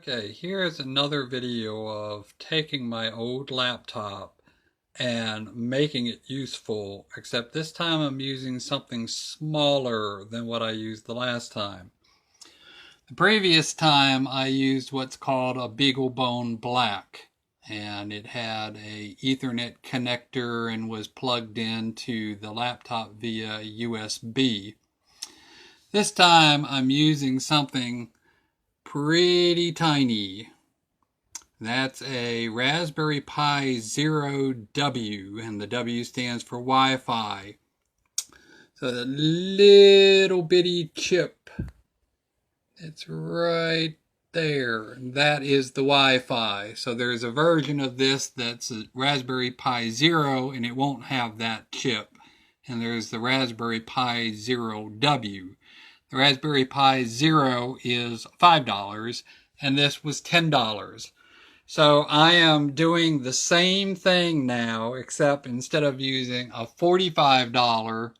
Okay, here's another video of taking my old laptop and making it useful, except this time I'm using something smaller than what I used the last time. The previous time I used what's called a Beaglebone Black, and it had a Ethernet connector and was plugged into the laptop via USB. This time I'm using something pretty tiny. That's a Raspberry Pi0W, and the W stands for Wi-Fi. So the little bitty chip, it's right there. That is the Wi-Fi. So there's a version of this that's a Raspberry Pi Zero, and it won't have that chip. And there's the Raspberry Pi0W. The Raspberry Pi Zero is $5, and this was $10. So I am doing the same thing now, except instead of using a $45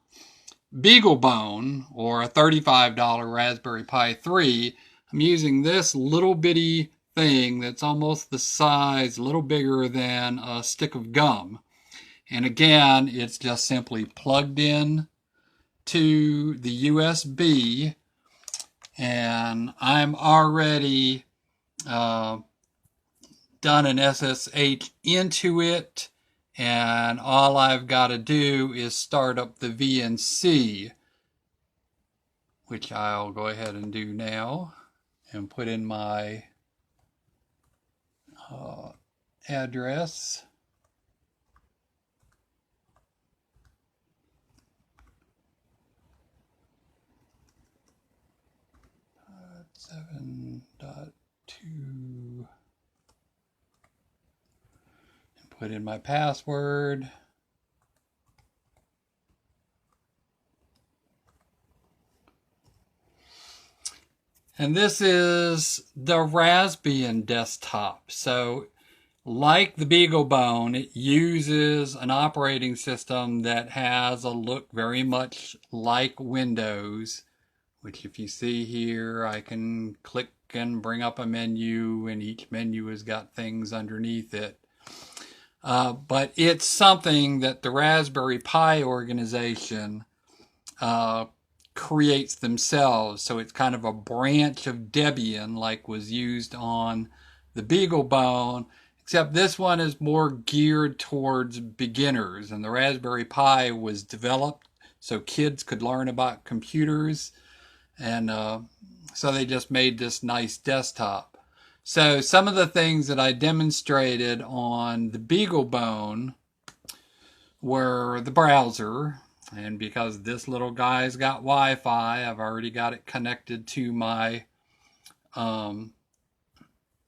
Beaglebone or a $35 Raspberry Pi 3, I'm using this little bitty thing that's almost the size, a little bigger than a stick of gum. And again, it's just simply plugged in to the USB, and I'm already done an SSH into it, and all I've got to do is start up the VNC, which I'll go ahead and do now, and put in my address. .7.2. Put in my password. And this is the Raspbian desktop. So like the Beaglebone, it uses an operating system that has a look very much like Windows, which if you see here, I can click and bring up a menu, and each menu has got things underneath it. But it's something that the Raspberry Pi organization creates themselves. So it's kind of a branch of Debian, like was used on the Beaglebone, except this one is more geared towards beginners. And the Raspberry Pi was developed so kids could learn about computers. And so they just made this nice desktop. So some of the things that I demonstrated on the Beaglebone were the browser. And because this little guy's got Wi-Fi, I've already got it connected to my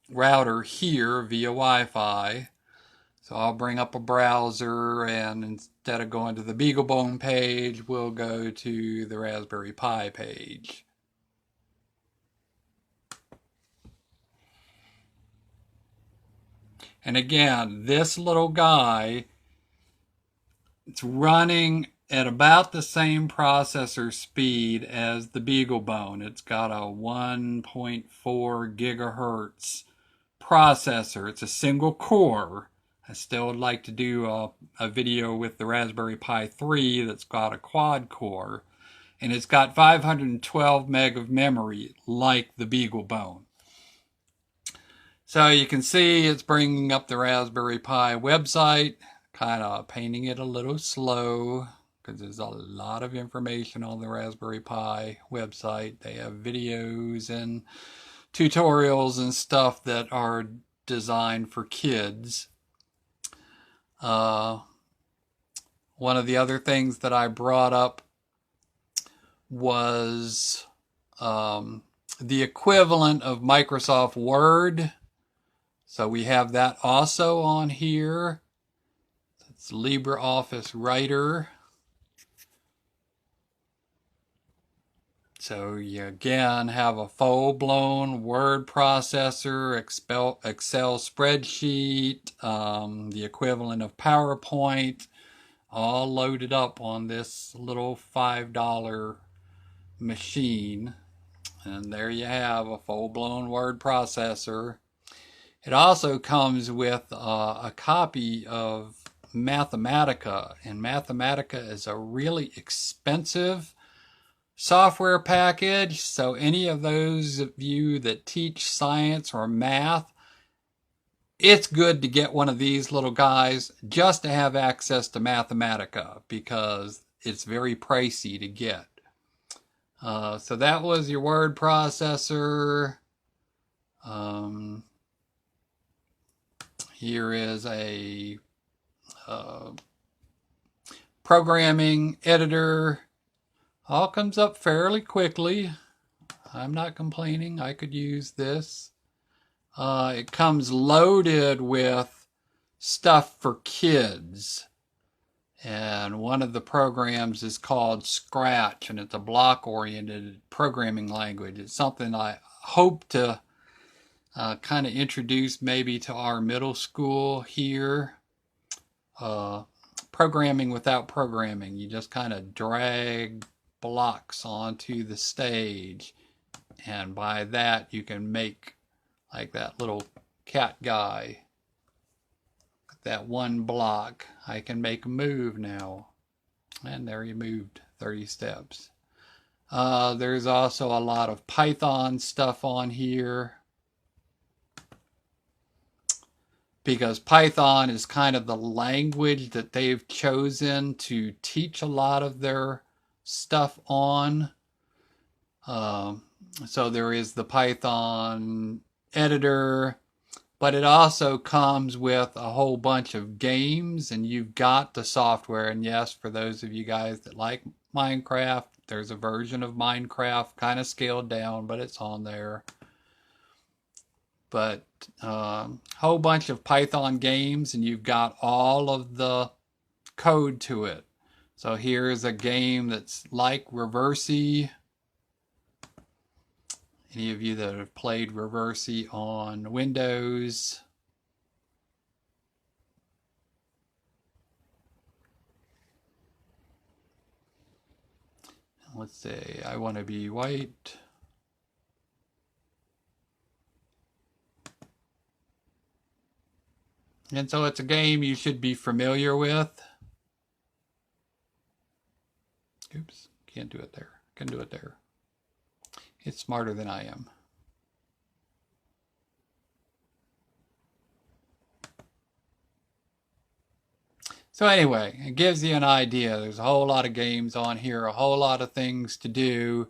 router here via Wi-Fi. So I'll bring up a browser, and instead of going to the Beaglebone page, we'll go to the Raspberry Pi page. And again, this little guy, it's running at about the same processor speed as the Beaglebone. It's got a 1.4 gigahertz processor. It's a single core. I still would like to do a video with the Raspberry Pi 3 that's got a quad core. And it's got 512 meg of memory like the Beaglebone. So you can see it's bringing up the Raspberry Pi website, kind of painting it a little slow because there's a lot of information on the Raspberry Pi website. They have videos and tutorials and stuff that are designed for kids. One of the other things that I brought up was the equivalent of Microsoft Word. So we have that also on here. It's LibreOffice Writer. So you again have a full-blown word processor, Excel spreadsheet, the equivalent of PowerPoint, all loaded up on this little $5 machine. And there you have a full-blown word processor. It also comes with a copy of Mathematica, and Mathematica is a really expensive software package, so any of those of you that teach science or math, it's good to get one of these little guys just to have access to Mathematica, because it's very pricey to get. So that was your word processor. Here is a programming editor. All comes up fairly quickly. I'm not complaining. I could use this. It comes loaded with stuff for kids. And one of the programs is called Scratch, and it's a block-oriented programming language. It's something I hope to kind of introduce maybe to our middle school here. Programming without programming. You just kind of drag blocks onto the stage, and by that you can make like that little cat guy. That one block I can make move now, and there he moved 30 steps. There's also a lot of Python stuff on here, because Python is kind of the language that they've chosen to teach a lot of their stuff on. So there is the Python editor, but it also comes with a whole bunch of games, and you've got the software. And yes, for those of you guys that like Minecraft, there's a version of Minecraft, kind of scaled down, but it's on there. But whole bunch of Python games, and you've got all of the code to it. So here's a game that's like Reversi. Any of you that have played Reversi on Windows? Let's say I want to be white. And so it's a game you should be familiar with. Oops, can't do it there. Can do it there. It's smarter than I am. So anyway, it gives you an idea. There's a whole lot of games on here, a whole lot of things to do.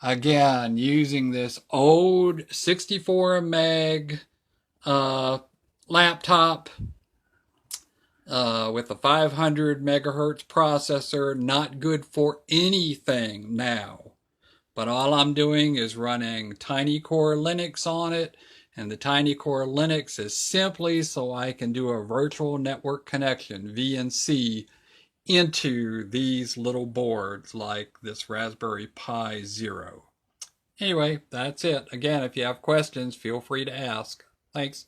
Again, using this old 64 meg laptop with a 500 megahertz processor, not good for anything now. But all I'm doing is running TinyCore Linux on it, and the TinyCore Linux is simply so I can do a virtual network connection, VNC, into these little boards like this Raspberry Pi 0. Anyway, that's it. Again, if you have questions, feel free to ask. Thanks.